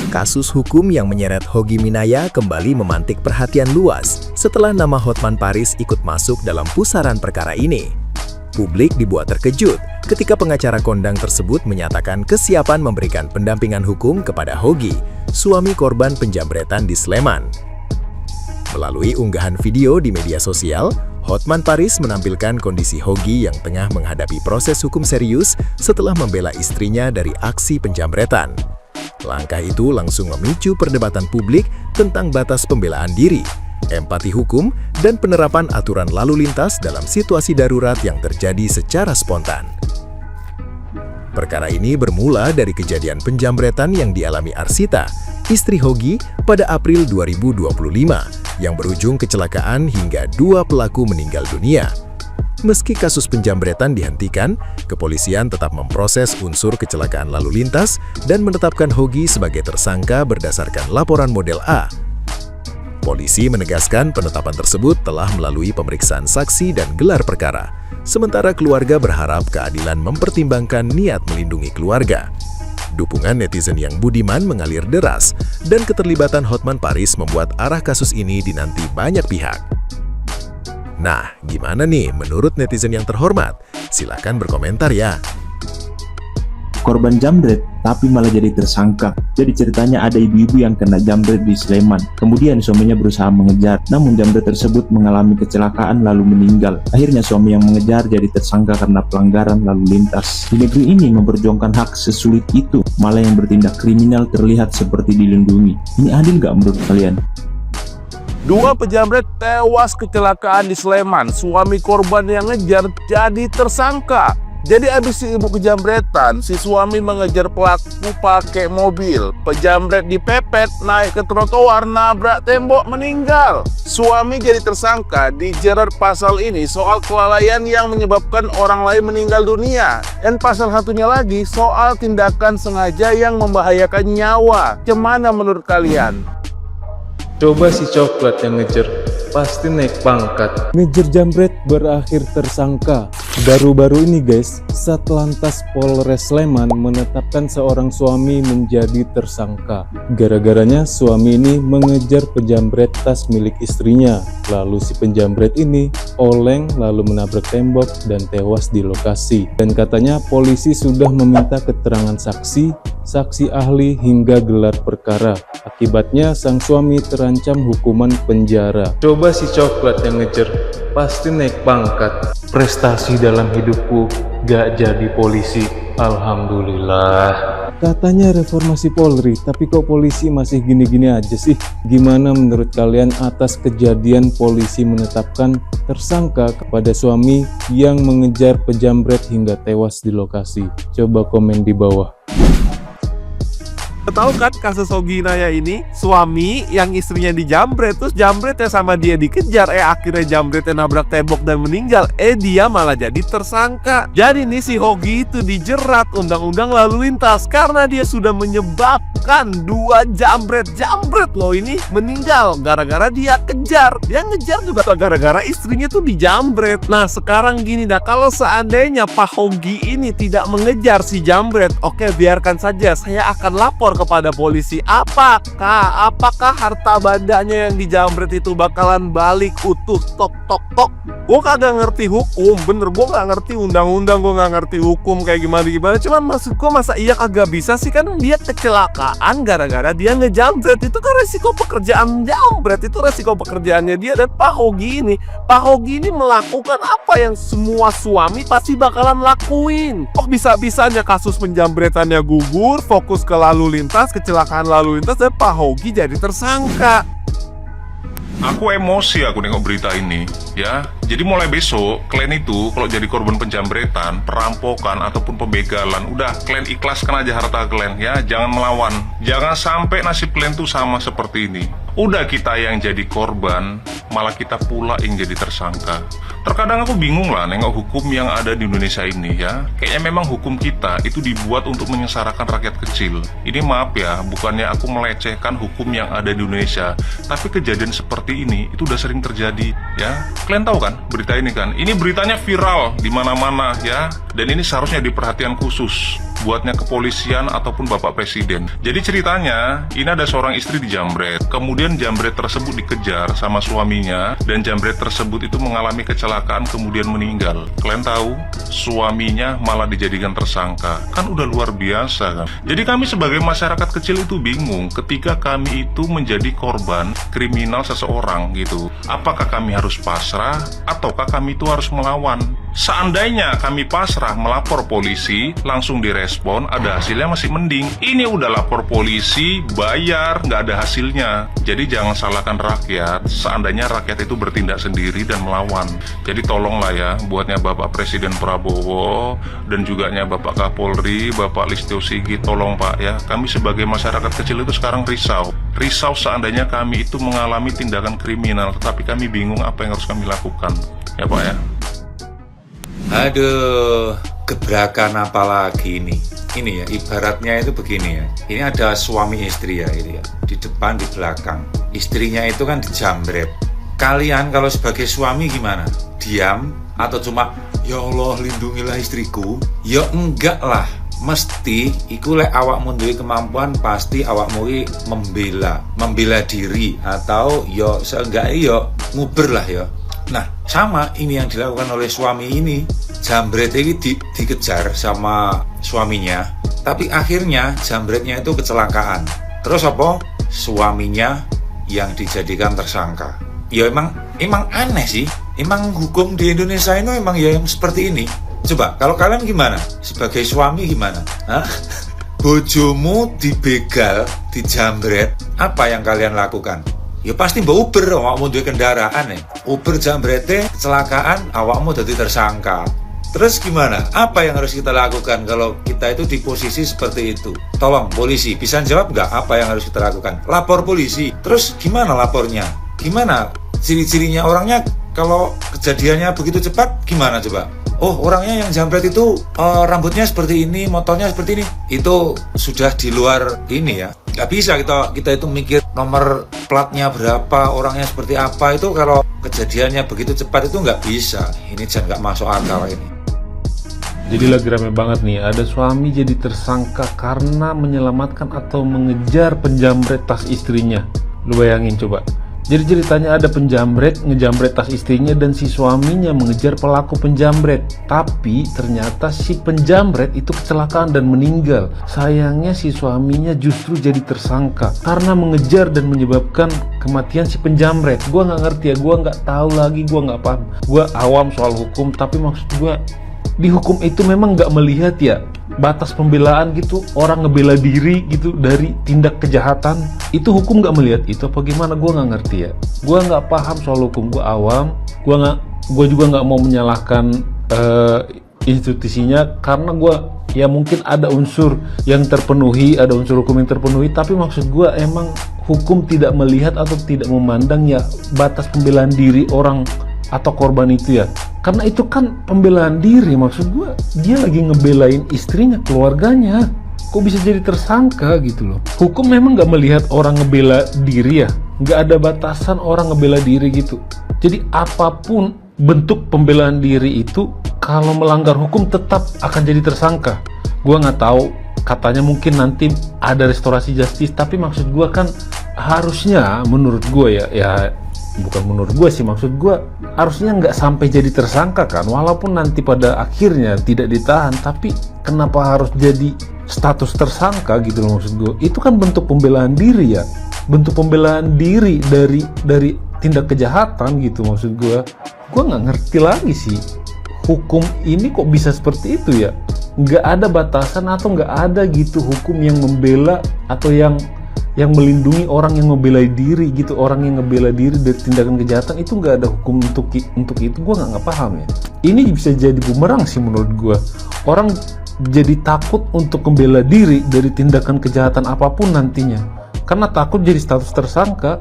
Kasus hukum yang menyeret Hogi Minaya kembali memantik perhatian luas setelah nama Hotman Paris ikut masuk dalam pusaran perkara ini. Publik dibuat terkejut ketika pengacara kondang tersebut menyatakan kesiapan memberikan pendampingan hukum kepada Hogi, suami korban penjambretan di Sleman. Melalui unggahan video di media sosial, Hotman Paris menampilkan kondisi Hogi yang tengah menghadapi proses hukum serius setelah membela istrinya dari aksi penjambretan. Langkah itu langsung memicu perdebatan publik tentang batas pembelaan diri, empati hukum, dan penerapan aturan lalu lintas dalam situasi darurat yang terjadi secara spontan. Perkara ini bermula dari kejadian penjambretan yang dialami Arsita, istri Hogi, pada April 2025, yang berujung kecelakaan hingga 2 pelaku meninggal dunia. Meski kasus penjambretan dihentikan, kepolisian tetap memproses unsur kecelakaan lalu lintas dan menetapkan Hogi sebagai tersangka berdasarkan laporan model A. Polisi menegaskan penetapan tersebut telah melalui pemeriksaan saksi dan gelar perkara, sementara keluarga berharap keadilan mempertimbangkan niat melindungi keluarga. Dukungan netizen yang budiman mengalir deras, dan keterlibatan Hotman Paris membuat arah kasus ini dinanti banyak pihak. Nah, gimana nih menurut netizen yang terhormat? Silahkan berkomentar ya. Korban jambret, tapi malah jadi tersangka. Jadi ceritanya ada ibu-ibu yang kena jambret di Sleman. Kemudian suaminya berusaha mengejar, namun jambret tersebut mengalami kecelakaan lalu meninggal. Akhirnya suami yang mengejar jadi tersangka karena pelanggaran lalu lintas. Di negeri ini memperjuangkan hak sesulit itu, malah yang bertindak kriminal terlihat seperti dilindungi. Ini adil nggak menurut kalian? 2 pejamret tewas kecelakaan di Sleman. Suami korban yang ngejar jadi tersangka. Jadi abis si ibu kejambretan, si suami mengejar pelaku pakai mobil. Pejamret dipepet, naik ke trotoar, nabrak tembok, meninggal. Suami jadi tersangka dijerat pasal ini soal kelalaian yang menyebabkan orang lain meninggal dunia. Dan pasal satunya lagi soal tindakan sengaja yang membahayakan nyawa. Gimana menurut kalian? Coba si coklat yang ngejar, pasti naik pangkat. Ngejar jambret berakhir tersangka. Baru-baru ini guys, Satlantas Polres Sleman menetapkan seorang suami menjadi tersangka. Gara-garanya suami ini mengejar penjambret tas milik istrinya. Lalu si penjambret ini oleng lalu menabrak tembok dan tewas di lokasi. Dan katanya polisi sudah meminta keterangan saksi, saksi ahli hingga gelar perkara. Akibatnya sang suami terancam hukuman penjara. Coba si coklat yang ngejar, pasti naik pangkat. Prestasi dalam hidupku gak jadi polisi, alhamdulillah. Katanya reformasi Polri, tapi kok polisi masih gini-gini aja sih? Gimana menurut kalian atas kejadian polisi menetapkan tersangka kepada suami yang mengejar penjambret hingga tewas di lokasi? Coba komen di bawah. Tahu kan kasus Hogi Minaya ini, suami yang istrinya dijambret, terus jambretnya sama dia dikejar, akhirnya jambretnya nabrak tembok dan meninggal, dia malah jadi tersangka. Jadi nih si Hogi itu dijerat undang-undang lalu lintas karena dia sudah menyebabkan 2 jambret loh ini meninggal gara-gara dia kejar. Dia ngejar juga gara-gara istrinya tuh dijambret. Nah sekarang gini dah, kalau seandainya Pak Hogi ini tidak mengejar si jambret, oke biarkan saja, saya akan lapor kepada polisi. Apakah harta bandanya yang dijambret itu bakalan balik utuh? Tok. Gue kagak ngerti hukum, bener, gue gak ngerti undang-undang, gue gak ngerti hukum kayak gimana. Cuman maksud gue, masa iya kagak bisa sih? Kan dia kecelakaan gara-gara dia ngejambret. Itu kan resiko pekerjaan jambret, itu resiko pekerjaannya dia. Dan Pak Hogi ini melakukan apa yang semua suami pasti bakalan lakuin. Kok bisa-bisanya kasus penjambretannya gugur, fokus ke lalu lintas, kecelakaan lalu lintas, dan Pak Hogi jadi tersangka. Aku emosi aku nengok berita ini, ya. Jadi mulai besok, kalian itu kalau jadi korban penjambretan, perampokan, ataupun pembegalan, udah kalian ikhlaskan aja harta kalian, ya. Jangan melawan. Jangan sampai nasib kalian tuh sama seperti ini. Udah kita yang jadi korban, malah kita pula yang jadi tersangka. Terkadang aku bingung lah nengok hukum yang ada di Indonesia ini, ya. Kayaknya memang hukum kita itu dibuat untuk menyengsarakan rakyat kecil. Ini maaf ya, bukannya aku melecehkan hukum yang ada di Indonesia, tapi kejadian seperti ini itu udah sering terjadi, ya. Kalian tahu kan berita ini kan? Ini beritanya viral di mana-mana, ya. Dan ini seharusnya diperhatian khusus. buatnya kepolisian ataupun Bapak Presiden. Jadi ceritanya, ini ada seorang istri dijambret, kemudian jambret tersebut dikejar sama suaminya, dan jambret tersebut itu mengalami kecelakaan kemudian meninggal. Kalian tahu, suaminya malah dijadikan tersangka. Kan udah luar biasa kan. Jadi kami sebagai masyarakat kecil itu bingung ketika kami itu menjadi korban kriminal seseorang gitu. Apakah kami harus pasrah ataukah kami itu harus melawan? Seandainya kami pasrah melapor polisi, langsung direspon, ada hasilnya masih mending. Ini udah lapor polisi, bayar, nggak ada hasilnya. Jadi jangan salahkan rakyat, seandainya rakyat itu bertindak sendiri dan melawan. Jadi tolonglah ya, buatnya Bapak Presiden Prabowo, dan juganya Bapak Kapolri, Bapak Listio Sigit, tolong Pak ya. Kami sebagai masyarakat kecil itu sekarang risau. Risau seandainya kami itu mengalami tindakan kriminal, tetapi kami bingung apa yang harus kami lakukan. Ya Pak ya. Aduh, gebrakan apa lagi ini? Ini ya, ibaratnya itu begini ya. Ini ada suami istri ya, ini ya. Di depan, di belakang. Istrinya itu kan dijambret. Kalian kalau sebagai suami gimana? Diam atau cuma ya Allah lindungilah istriku? Ya enggak lah. Mesti iku lek awakmu duwe kemampuan pasti awakmu membela diri atau yo seenggaknya yo nguber lah ya. Nah, sama ini yang dilakukan oleh suami ini. Jambret ini dikejar sama suaminya, tapi akhirnya jambretnya itu kecelakaan. Terus apa? Suaminya yang dijadikan tersangka. Ya emang aneh sih. Emang hukum di Indonesia itu emang ya yang seperti ini. Coba, kalau kalian gimana? Sebagai suami gimana? Hah? Bojomu dibegal, dijambret, apa yang kalian lakukan? Ya pasti mbak Uber, awakmu duwe kendaraan ya. Uber jambrete, kecelakaan, awakmu jadi tersangka. Terus gimana? Apa yang harus kita lakukan kalau kita itu di posisi seperti itu? Tolong polisi, bisa jawab nggak apa yang harus kita lakukan? Lapor polisi. Terus gimana lapornya? Gimana ciri-cirinya orangnya kalau kejadiannya begitu cepat? Gimana coba? Oh, orangnya yang jambret itu rambutnya seperti ini, motornya seperti ini. Itu sudah di luar ini ya. Nggak bisa kita itu mikir nomor platnya berapa, orangnya seperti apa. Itu kalau kejadiannya begitu cepat itu nggak bisa. Ini jangan nggak masuk akal ini. Jadi lagi rame banget nih, ada suami jadi tersangka karena menyelamatkan atau mengejar penjambret tas istrinya. Lu bayangin coba. Jadi ceritanya ada penjambret ngejambret tas istrinya dan si suaminya mengejar pelaku penjambret. Tapi ternyata si penjambret itu kecelakaan dan meninggal. Sayangnya si suaminya justru jadi tersangka karena mengejar dan menyebabkan kematian si penjambret. Gua nggak ngerti ya, gua nggak tahu lagi, gua nggak paham. Gua awam soal hukum, tapi maksud gua di hukum itu memang nggak melihat ya batas pembelaan gitu, orang ngebela diri gitu dari tindak kejahatan. Itu hukum nggak melihat itu apa gimana? Gue nggak ngerti ya. Gue nggak paham soal hukum, gue awam. Gue juga nggak mau menyalahkan institusinya karena gue ya mungkin ada unsur yang terpenuhi, ada unsur hukum yang terpenuhi. Tapi maksud gue emang hukum tidak melihat atau tidak memandang ya batas pembelaan diri orang atau korban itu ya. Karena itu kan pembelaan diri, maksud gue dia lagi ngebelain istrinya, keluarganya. Kok bisa jadi tersangka gitu loh. Hukum memang nggak melihat orang ngebela diri ya, nggak ada batasan orang ngebela diri gitu. Jadi apapun bentuk pembelaan diri itu, kalau melanggar hukum tetap akan jadi tersangka. Gue nggak tahu, katanya mungkin nanti ada restorasi justice, tapi maksud gue kan harusnya menurut gue ya bukan menurut gue sih, maksud gue harusnya nggak sampai jadi tersangka kan, walaupun nanti pada akhirnya tidak ditahan, tapi kenapa harus jadi status tersangka gitu loh. Maksud gue itu kan bentuk pembelaan diri ya, bentuk pembelaan diri dari tindak kejahatan gitu. Maksud gue nggak ngerti lagi sih hukum ini kok bisa seperti itu ya. Nggak ada batasan atau nggak ada gitu hukum yang membela atau yang melindungi orang yang ngebela diri gitu, orang yang ngebela diri dari tindakan kejahatan. Itu nggak ada hukum untuk itu. Gue nggak paham ya. Ini bisa jadi bumerang sih menurut gue. Orang jadi takut untuk membela diri dari tindakan kejahatan apapun nantinya karena takut jadi status tersangka.